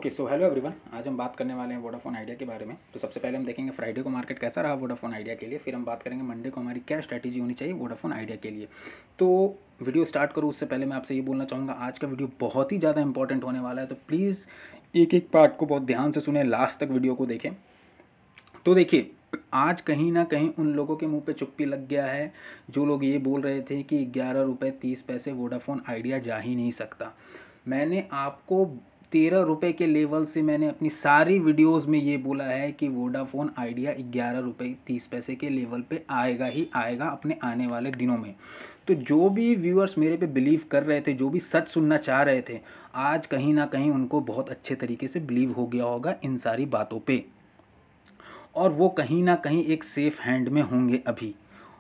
Okay so hello everyone, आज हम बात करने वाले हैं वोडाफोन आइडिया के बारे में। तो सबसे पहले हम देखेंगे फ्राइडे को मार्केट कैसा रहा वोडाफोन आइडिया के लिए, फिर हम बात करेंगे मंडे को हमारी क्या स्ट्रैटेजी होनी चाहिए वोडाफोन आइडिया के लिए। तो वीडियो स्टार्ट करूँ उससे पहले मैं आपसे ये बोलना चाहूँगा, आज का वीडियो बहुत ही ज़्यादा इंपॉर्टेंट होने वाला है, तो प्लीज़ एक एक पार्ट को बहुत ध्यान से सुने, लास्ट तक वीडियो को देखें। तो देखिए, आज कहीं ना कहीं उन लोगों के मुंह पे चुप्पी लग गया है जो लोग ये बोल रहे थे कि 11 रुपये 30 पैसे वोडाफोन आइडिया जा ही नहीं सकता। मैंने आपको 13 रुपये के लेवल से मैंने अपनी सारी वीडियोस में ये बोला है कि वोडाफोन आइडिया 11 रुपये 30 पैसे के लेवल पे आएगा ही आएगा अपने आने वाले दिनों में। तो जो भी व्यूअर्स मेरे पे बिलीव कर रहे थे, जो भी सच सुनना चाह रहे थे, आज कहीं ना कहीं उनको बहुत अच्छे तरीके से बिलीव हो गया होगा इन सारी बातों पे, और वो कहीं ना कहीं एक सेफ़ हैंड में होंगे अभी।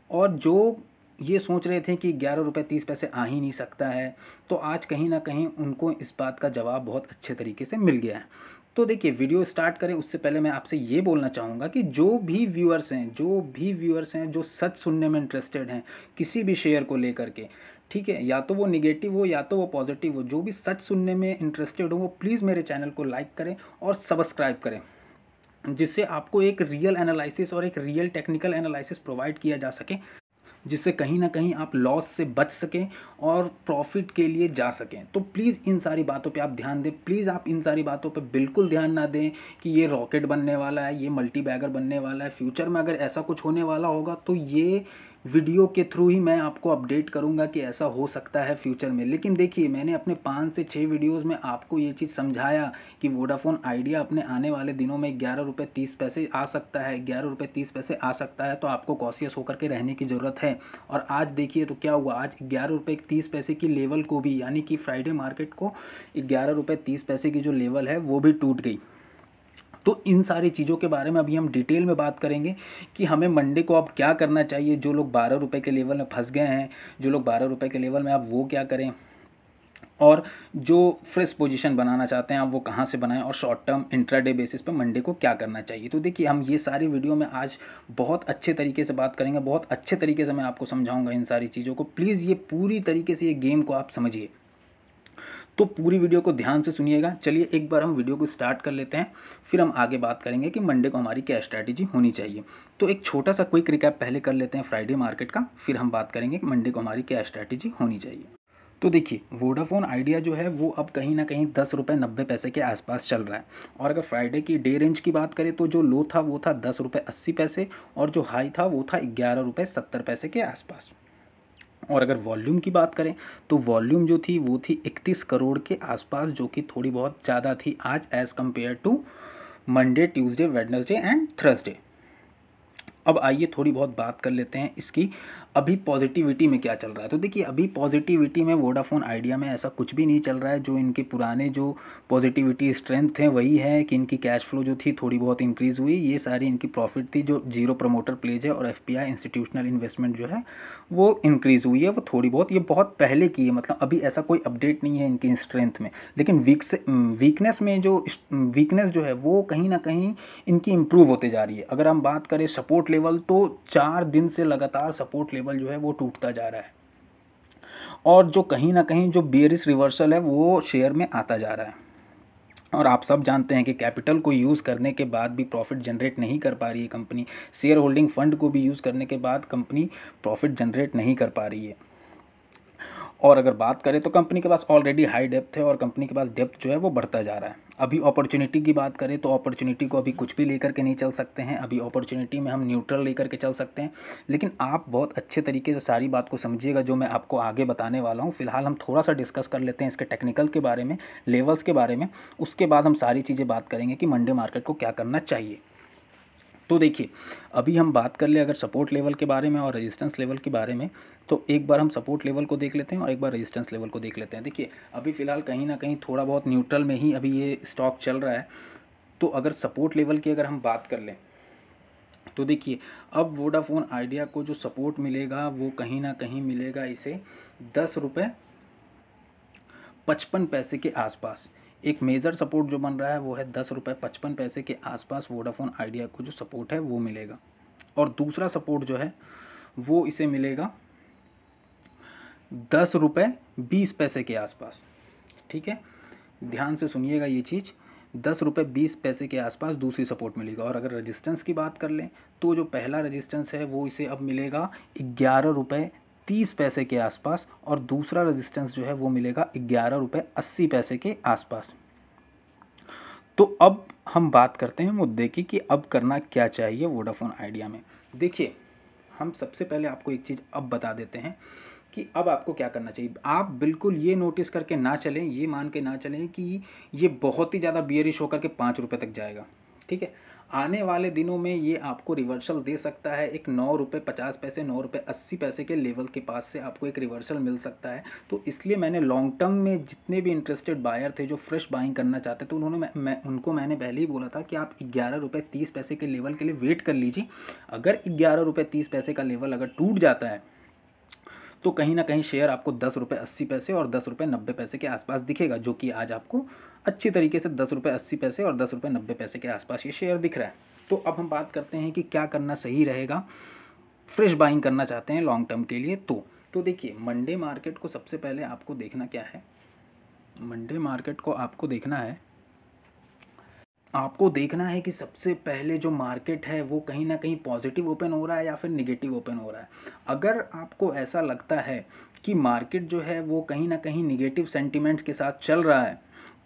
और जो ये सोच रहे थे कि 11 रुपये 30 पैसे आ ही नहीं सकता है, तो आज कहीं ना कहीं उनको इस बात का जवाब बहुत अच्छे तरीके से मिल गया है। तो देखिए, वीडियो स्टार्ट करें उससे पहले मैं आपसे ये बोलना चाहूँगा कि जो भी व्यूअर्स हैं जो सच सुनने में इंटरेस्टेड हैं किसी भी शेयर को लेकर के, ठीक है, या तो वो निगेटिव हो या तो वो पॉजिटिव हो, जो भी सच सुनने में इंटरेस्टेड हो वो प्लीज़ मेरे चैनल को लाइक करें और सब्सक्राइब करें, जिससे आपको एक रियल एनालिसिस और एक रियल टेक्निकल एनालिसिस प्रोवाइड किया जा सके, जिससे कहीं ना कहीं आप लॉस से बच सकें और प्रॉफिट के लिए जा सकें। तो प्लीज़ इन सारी बातों पे आप ध्यान दें, प्लीज़ आप इन सारी बातों पे बिल्कुल ध्यान ना दें कि ये रॉकेट बनने वाला है, ये मल्टी बैगर बनने वाला है। फ्यूचर में अगर ऐसा कुछ होने वाला होगा तो ये वीडियो के थ्रू ही मैं आपको अपडेट करूंगा कि ऐसा हो सकता है फ्यूचर में। लेकिन देखिए, मैंने अपने 5 से 6 वीडियोज़ में आपको ये चीज़ समझाया कि वोडाफोन आइडिया अपने आने वाले दिनों में 11 रुपये 30 पैसे आ सकता है, 11 रुपये 30 पैसे आ सकता है, तो आपको कॉशियस होकर के रहने की ज़रूरत है। और आज देखिए तो क्या हुआ, आज 11 रुपये 30 पैसे की लेवल को भी, यानी कि फ्राइडे मार्केट को 11 रुपये 30 पैसे की जो लेवल है वो भी टूट गई। तो इन सारी चीज़ों के बारे में अभी हम डिटेल में बात करेंगे कि हमें मंडे को अब क्या करना चाहिए। जो लोग 12 रुपये के लेवल में फंस गए हैं, जो लोग 12 रुपये के लेवल में, आप वो क्या करें, और जो फ्रेश पोजीशन बनाना चाहते हैं आप वो कहाँ से बनाएं, और शॉर्ट टर्म इंट्राडे बेसिस पे मंडे को क्या करना चाहिए। तो देखिए, हम ये सारी वीडियो में आज बहुत अच्छे तरीके से बात करेंगे, बहुत अच्छे तरीके से मैं आपको समझाऊंगा इन सारी चीज़ों को। प्लीज़ ये पूरी तरीके से ये गेम को आप समझिए, तो पूरी वीडियो को ध्यान से सुनिएगा। चलिए एक बार हम वीडियो को स्टार्ट कर लेते हैं, फिर हम आगे बात करेंगे कि मंडे को हमारी क्या स्ट्रैटेजी होनी चाहिए। तो एक छोटा सा क्विक रिकैप पहले कर लेते हैं फ्राइडे मार्केट का, फिर हम बात करेंगे कि मंडे को हमारी क्या स्ट्रैटेजी होनी चाहिए। तो देखिए, वोडाफोन आइडिया जो है वो अब कहीं ना कहीं 10 रुपये 90 पैसे के आसपास चल रहा है। और अगर फ्राइडे की डे रेंज की बात करें तो जो लो था वो था 10 रुपये 80 पैसे, और जो हाई था वो था 11 रुपये 70 पैसे के आसपास। और अगर वॉल्यूम की बात करें तो वॉल्यूम जो थी वो थी 31 करोड़ के आसपास, जो कि थोड़ी बहुत ज़्यादा थी आज as compare to Monday, Tuesday, Wednesday and Thursday. अब आइए थोड़ी बहुत बात कर लेते हैं इसकी अभी पॉजिटिविटी में क्या चल रहा है। तो देखिए, अभी पॉजिटिविटी में वोडाफोन आइडिया में ऐसा कुछ भी नहीं चल रहा है। जो इनके पुराने जो पॉजिटिविटी स्ट्रेंथ हैं वही है कि इनकी कैश फ्लो जो थी थोड़ी बहुत इंक्रीज़ हुई, ये सारी इनकी प्रॉफिट थी। जो जीरो प्रमोटर प्लेज है और एफपीआई इंस्टीट्यूशनल इन्वेस्टमेंट जो है वो इंक्रीज़ हुई है, वो थोड़ी बहुत, ये बहुत पहले की है, मतलब अभी ऐसा कोई अपडेट नहीं है इनकी स्ट्रेंथ में। लेकिन वीकनेस में जो वीकनेस जो है वो कहीं ना कहीं इनकी इम्प्रूव होते जा रही है। अगर हम बात करें सपोर्ट लेवल, तो 4 दिन से लगातार सपोर्ट लेवल जो है वो टूटता जा रहा है, और जो कहीं ना कहीं जो बेयरिश रिवर्सल है वो शेयर में आता जा रहा है। और आप सब जानते हैं कि कैपिटल को यूज़ करने के बाद भी प्रॉफिट जनरेट नहीं कर पा रही है कंपनी, शेयर होल्डिंग फंड को भी यूज़ करने के बाद कंपनी प्रॉफिट जनरेट नहीं कर पा रही है। और अगर बात करें तो कंपनी के पास ऑलरेडी हाई डेप्थ है, और कंपनी के पास डेप्थ जो है वो बढ़ता जा रहा है। अभी अपॉर्चुनिटी की बात करें तो अपॉर्चुनिटी को अभी कुछ भी लेकर के नहीं चल सकते हैं, अभी अपॉर्चुनिटी में हम न्यूट्रल लेकर के चल सकते हैं। लेकिन आप बहुत अच्छे तरीके से सारी बात को समझिएगा जो मैं आपको आगे बताने वाला हूँ। फिलहाल हम थोड़ा सा डिस्कस कर लेते हैं इसके टेक्निकल के बारे में, लेवल्स के बारे में, उसके बाद हम सारी चीज़ें बात करेंगे कि मंडे मार्केट को क्या करना चाहिए। तो देखिए, अभी हम बात कर ले अगर सपोर्ट लेवल के बारे में और रेजिस्टेंस लेवल के बारे में, तो एक बार हम सपोर्ट लेवल को देख लेते हैं और एक बार रेजिस्टेंस लेवल को देख लेते हैं। देखिए, अभी फ़िलहाल कहीं ना कहीं थोड़ा बहुत न्यूट्रल में ही अभी ये स्टॉक चल रहा है। तो अगर सपोर्ट लेवल की अगर हम बात कर लें तो देखिए, अब वोडाफोन आइडिया को जो सपोर्ट मिलेगा वो कहीं ना कहीं मिलेगा इसे 10 रुपये 55 पैसे के आसपास। एक मेजर सपोर्ट जो बन रहा है वो है 10 रुपये 55 पैसे के आसपास वोडाफोन आइडिया को जो सपोर्ट है वो मिलेगा। और दूसरा सपोर्ट जो है वो इसे मिलेगा 10 रुपये 20 पैसे के आसपास। ठीक है, ध्यान से सुनिएगा ये चीज़, 10 रुपये 20 पैसे के आसपास दूसरी सपोर्ट मिलेगा। और अगर रेजिस्टेंस की बात कर लें तो जो पहला रेजिस्टेंस है वो इसे अब मिलेगा 11 रुपये 30 पैसे के आसपास, और दूसरा रेजिस्टेंस जो है वो मिलेगा 11 रुपये 80 पैसे के आसपास। तो अब हम बात करते हैं मुद्दे की कि अब करना क्या चाहिए वोडाफोन आइडिया में। देखिए, हम सबसे पहले आपको एक चीज़ अब बता देते हैं कि अब आपको क्या करना चाहिए। आप बिल्कुल ये नोटिस करके ना चलें, ये मान के ना चलें कि ये बहुत ही ज़्यादा बियरिश होकर के 5 रुपये तक जाएगा। ठीक है, आने वाले दिनों में ये आपको रिवर्सल दे सकता है। एक 9 रुपये 50 पैसे 9 रुपये 80 पैसे के लेवल के पास से आपको एक रिवर्सल मिल सकता है। तो इसलिए मैंने लॉन्ग टर्म में जितने भी इंटरेस्टेड बायर थे जो फ्रेश बाइंग करना चाहते थे, उनको मैंने पहले ही बोला था कि आप 11 रुपये 30 पैसे के लेवल के लिए वेट कर लीजिए। अगर 11 रुपये 30 पैसे का लेवल अगर टूट जाता है तो कहीं ना कहीं शेयर आपको 10 रुपये 80 पैसे और 10 रुपये 90 पैसे के आसपास दिखेगा, जो कि आज आपको अच्छी तरीके से 10 रुपये 80 पैसे और 10 रुपये 90 पैसे के आसपास ये शेयर दिख रहा है। तो अब हम बात करते हैं कि क्या करना सही रहेगा फ्रेश बाइंग करना चाहते हैं लॉन्ग टर्म के लिए। तो देखिए, मंडे मार्केट को सबसे पहले आपको देखना क्या है। मंडे मार्केट को आपको देखना है कि सबसे पहले जो मार्केट है वो कहीं ना कहीं पॉजिटिव ओपन हो रहा है या फिर निगेटिव ओपन हो रहा है। अगर आपको ऐसा लगता है कि मार्केट जो है वो कहीं ना कहीं निगेटिव सेंटिमेंट्स के साथ चल रहा है,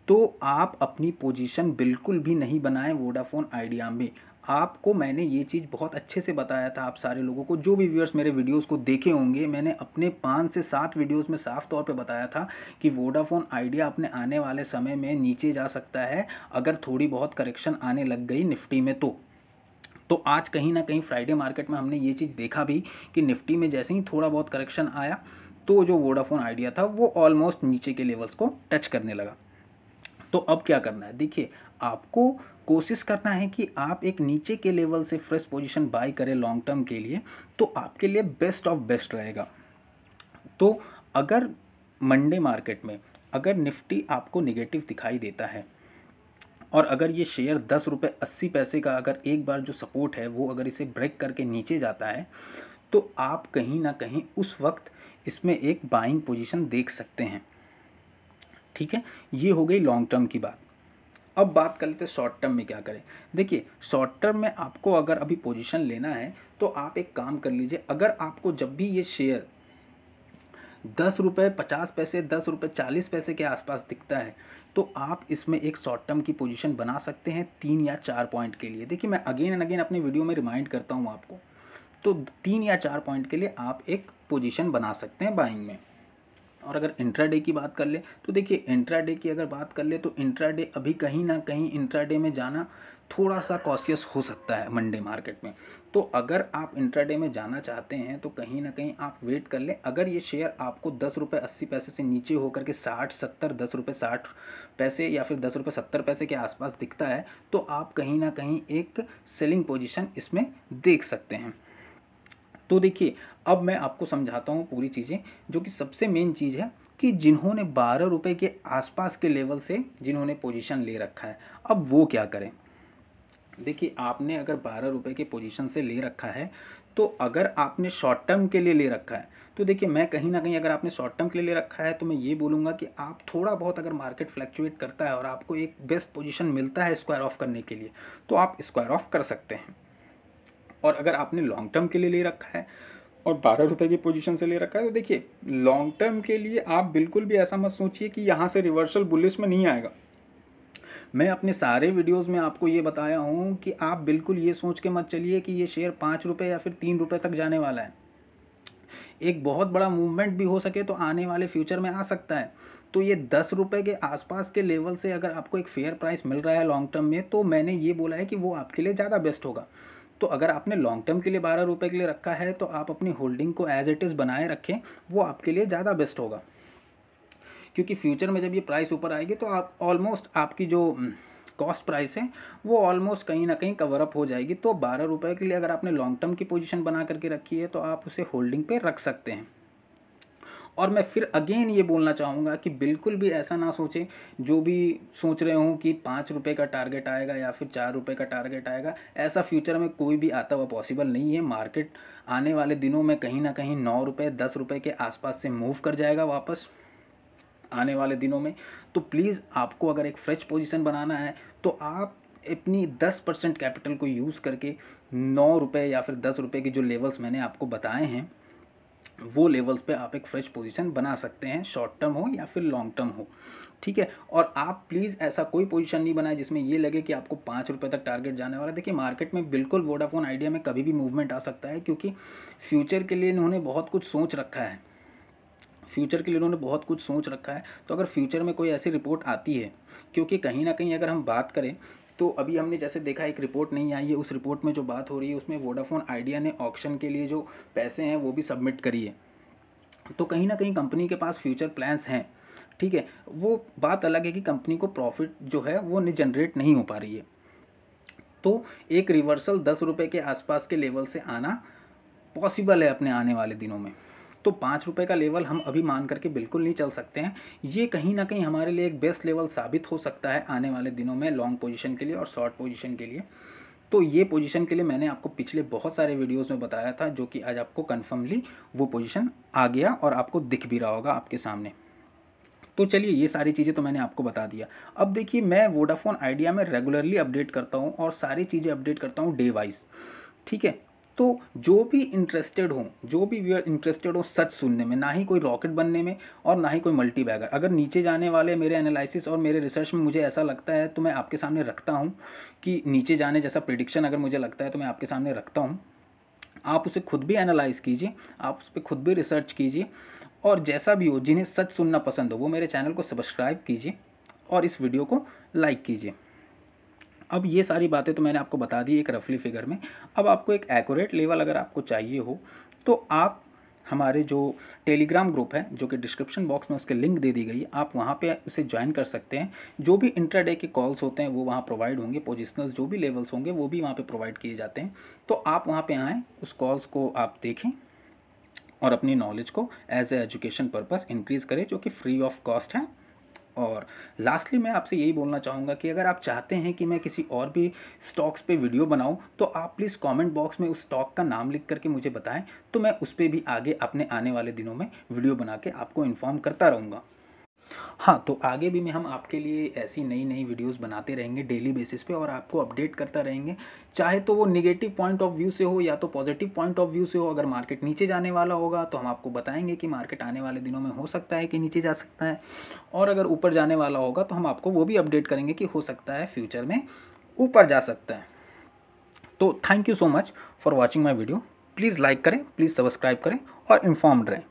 तो आप अपनी पोजीशन बिल्कुल भी नहीं बनाएं वोडाफोन आइडिया में। आपको मैंने ये चीज़ बहुत अच्छे से बताया था आप सारे लोगों को, जो भी व्यूअर्स मेरे वीडियोस को देखे होंगे। मैंने अपने 5 से 7 वीडियोस में साफ तौर पे बताया था कि वोडाफोन आइडिया अपने आने वाले समय में नीचे जा सकता है अगर थोड़ी बहुत करेक्शन आने लग गई निफ्टी में। तो आज कहीं ना कहीं फ्राइडे मार्केट में हमने ये चीज़ देखा भी कि निफ्टी में जैसे ही थोड़ा बहुत करेक्शन आया तो जो वोडाफोन आइडिया था वो ऑलमोस्ट नीचे के लेवल्स को टच करने लगा। तो अब क्या करना है, देखिए, आपको कोशिश करना है कि आप एक नीचे के लेवल से फ्रेश पोजीशन बाय करें लॉन्ग टर्म के लिए, तो आपके लिए बेस्ट ऑफ बेस्ट रहेगा। तो अगर मंडे मार्केट में अगर निफ्टी आपको नेगेटिव दिखाई देता है और अगर ये शेयर 10 रुपये 80 पैसे का अगर एक बार जो सपोर्ट है वो अगर इसे ब्रेक करके नीचे जाता है, तो आप कहीं ना कहीं उस वक्त इसमें एक बाइंग पोजीशन देख सकते हैं। ठीक है, ये हो गई लॉन्ग टर्म की बात। अब बात कर लेते हैं शॉर्ट टर्म में क्या करें। देखिए, शॉर्ट टर्म में आपको अगर अभी पोजीशन लेना है तो आप एक काम कर लीजिए। अगर आपको जब भी ये शेयर 10 रुपये 50 पैसे 10 रुपये 40 पैसे के आसपास दिखता है तो आप इसमें एक शॉर्ट टर्म की पोजीशन बना सकते हैं 3 या 4 पॉइंट के लिए। देखिए, मैं अगेन एंड अगेन अपने वीडियो में रिमाइंड करता हूँ आपको, तो 3 या 4 पॉइंट के लिए आप एक पोजीशन बना सकते हैं बाइंग में। और अगर इंट्राडे की बात कर ले तो देखिए, इंट्राडे की अगर बात कर ले तो इंट्राडे अभी कहीं ना कहीं इंट्राडे में जाना थोड़ा सा कॉशियस हो सकता है मंडे मार्केट में। तो अगर आप इंट्राडे में जाना चाहते हैं तो कहीं ना कहीं आप वेट कर लें। अगर ये शेयर आपको 10 रुपये 80 पैसे से नीचे होकर के 60 70 10 रुपये 60 पैसे या फिर 10 रुपये 70 पैसे के आसपास दिखता है तो आप कहीं ना कहीं एक सेलिंग पोजीशन इसमें देख सकते हैं। तो देखिए, अब मैं आपको समझाता हूँ पूरी चीज़ें, जो कि सबसे मेन चीज़ है कि जिन्होंने 12 रुपये के आसपास के लेवल से जिन्होंने पोजीशन ले रखा है, अब वो क्या करें। देखिए, आपने अगर 12 रुपये के पोजीशन से ले रखा है तो अगर आपने शॉर्ट टर्म के लिए ले रखा है तो देखिए, मैं कहीं ना कहीं अगर आपने शॉर्ट टर्म के लिए ले रखा है तो मैं ये बोलूँगा कि आप थोड़ा बहुत अगर मार्केट फ्लैक्चुएट करता है और आपको एक बेस्ट पोजीशन मिलता है स्क्वायर ऑफ करने के लिए तो आप स्क्वायर ऑफ कर सकते हैं। और अगर आपने लॉन्ग टर्म के लिए ले रखा है और 12 रुपये की पोजीशन से ले रखा है तो देखिए, लॉन्ग टर्म के लिए आप बिल्कुल भी ऐसा मत सोचिए कि यहाँ से रिवर्सल बुलिश में नहीं आएगा। मैं अपने सारे वीडियोस में आपको ये बताया हूँ कि आप बिल्कुल ये सोच के मत चलिए कि ये शेयर 5 रुपये या फिर 3 रुपये तक जाने वाला है। एक बहुत बड़ा मूवमेंट भी हो सके तो आने वाले फ्यूचर में आ सकता है। तो ये 10 रुपये के आसपास के लेवल से अगर आपको एक फेयर प्राइस मिल रहा है लॉन्ग टर्म में, तो मैंने ये बोला है कि वो आपके लिए ज़्यादा बेस्ट होगा। तो अगर आपने लॉन्ग टर्म के लिए 12 रुपये के लिए रखा है तो आप अपनी होल्डिंग को एज इट इज़ बनाए रखें, वो आपके लिए ज़्यादा बेस्ट होगा। क्योंकि फ्यूचर में जब ये प्राइस ऊपर आएगी तो आप ऑलमोस्ट आपकी जो कॉस्ट प्राइस है वो ऑलमोस्ट कहीं ना कहीं कवर अप हो जाएगी। तो 12 रुपये के लिए अगर आपने लॉन्ग टर्म की पोजीशन बना करके रखी है तो आप उसे होल्डिंग पे रख सकते हैं। और मैं फिर अगेन ये बोलना चाहूँगा कि बिल्कुल भी ऐसा ना सोचें, जो भी सोच रहे हों कि 5 रुपये का टारगेट आएगा या फिर 4 रुपये का टारगेट आएगा, ऐसा फ्यूचर में कोई भी आता हुआ पॉसिबल नहीं है। मार्केट आने वाले दिनों में कहीं ना कहीं 9 रुपये 10 रुपये के आसपास से मूव कर जाएगा वापस। आने वाले दिनों में। तो प्लीज़ आपको अगर एक फ्रेश पोजीशन बनाना है तो आप अपनी 10% कैपिटल को यूज़ करके 9 रुपये या फिर 10 रुपये के जो लेवल्स मैंने आपको बताए हैं वो लेवल्स पे आप एक फ्रेश पोजीशन बना सकते हैं, शॉर्ट टर्म हो या फिर लॉन्ग टर्म हो, ठीक है। और आप प्लीज़ ऐसा कोई पोजीशन नहीं बनाए जिसमें ये लगे कि आपको 5 रुपये तक टारगेट जाने वाला है। देखिए मार्केट में बिल्कुल वोडाफोन आइडिया में कभी भी मूवमेंट आ सकता है, क्योंकि फ्यूचर के लिए इन्होंने बहुत कुछ सोच रखा है, फ्यूचर के लिए उन्होंने बहुत कुछ सोच रखा है। तो अगर फ्यूचर में कोई ऐसी रिपोर्ट आती है, क्योंकि कहीं ना कहीं अगर हम बात करें तो अभी हमने जैसे देखा एक रिपोर्ट नहीं आई है, उस रिपोर्ट में जो बात हो रही है उसमें वोडाफोन आइडिया ने ऑक्शन के लिए जो पैसे हैं वो भी सबमिट करी है। तो कहीं ना कहीं कंपनी के पास फ्यूचर प्लान्स हैं, ठीक है। वो बात अलग है कि कंपनी को प्रॉफिट जो है वो जनरेट नहीं हो पा रही है। तो एक रिवर्सल 10 रुपये के आसपास के लेवल से आना पॉसिबल है अपने आने वाले दिनों में। तो 5 रुपये का लेवल हम अभी मान करके बिल्कुल नहीं चल सकते हैं। ये कहीं ना कहीं हमारे लिए एक बेस्ट लेवल साबित हो सकता है आने वाले दिनों में लॉन्ग पोजीशन के लिए और शॉर्ट पोजीशन के लिए। तो ये पोजीशन के लिए मैंने आपको पिछले बहुत सारे वीडियोस में बताया था, जो कि आज आपको कन्फर्मली वो पोजीशन आ गया और आपको दिख भी रहा होगा आपके सामने। तो चलिए ये सारी चीज़ें तो मैंने आपको बता दिया। अब देखिए मैं वोडाफोन आइडिया में रेगुलरली अपडेट करता हूँ और सारी चीज़ें अपडेट करता हूँ डे वाइज, ठीक है। तो जो भी इंटरेस्टेड हो, जो भी व्यूअर इंटरेस्टेड हो सच सुनने में, ना ही कोई रॉकेट बनने में और ना ही कोई मल्टी बैगर, अगर नीचे जाने वाले मेरे एनालिसिस और मेरे रिसर्च में मुझे ऐसा लगता है तो मैं आपके सामने रखता हूँ कि नीचे जाने जैसा प्रेडिक्शन अगर मुझे लगता है तो मैं आपके सामने रखता हूँ। आप उसे खुद भी एनालाइज़ कीजिए, आप उस पर खुद भी रिसर्च कीजिए, और जैसा भी हो, जिन्हें सच सुनना पसंद हो वो मेरे चैनल को सब्सक्राइब कीजिए और इस वीडियो को लाइक कीजिए। अब ये सारी बातें तो मैंने आपको बता दी एक रफली फिगर में। अब आपको एक एक्यूरेट लेवल अगर आपको चाहिए हो तो आप हमारे जो टेलीग्राम ग्रुप है, जो कि डिस्क्रिप्शन बॉक्स में उसके लिंक दे दी गई है, आप वहाँ पे उसे ज्वाइन कर सकते हैं। जो भी इंट्राडे के कॉल्स होते हैं वो वहाँ प्रोवाइड होंगे, पोजिशनल जो भी लेवल्स होंगे वो भी वहाँ पे प्रोवाइड किए जाते हैं। तो आप वहाँ पे आएँ, उस कॉल्स को आप देखें और अपनी नॉलेज को as a education purpose increase करें, जो कि फ्री ऑफ कॉस्ट है। और लास्टली मैं आपसे यही बोलना चाहूँगा कि अगर आप चाहते हैं कि मैं किसी और भी स्टॉक्स पे वीडियो बनाऊँ तो आप प्लीज़ कमेंट बॉक्स में उस स्टॉक का नाम लिख करके मुझे बताएं, तो मैं उस पर भी आगे अपने आने वाले दिनों में वीडियो बना के आपको इन्फॉर्म करता रहूँगा। हाँ, तो आगे भी हम आपके लिए ऐसी नई नई वीडियोस बनाते रहेंगे डेली बेसिस पे और आपको अपडेट करता रहेंगे, चाहे तो वो निगेटिव पॉइंट ऑफ व्यू से हो या तो पॉजिटिव पॉइंट ऑफ व्यू से हो। अगर मार्केट नीचे जाने वाला होगा तो हम आपको बताएंगे कि मार्केट आने वाले दिनों में हो सकता है कि नीचे जा सकता है, और अगर ऊपर जाने वाला होगा तो हम आपको वो भी अपडेट करेंगे कि हो सकता है फ्यूचर में ऊपर जा सकता है। तो thank you so much for watching my video. Please like करें, प्लीज़ सब्सक्राइब करें और इन्फॉर्म्ड रहें।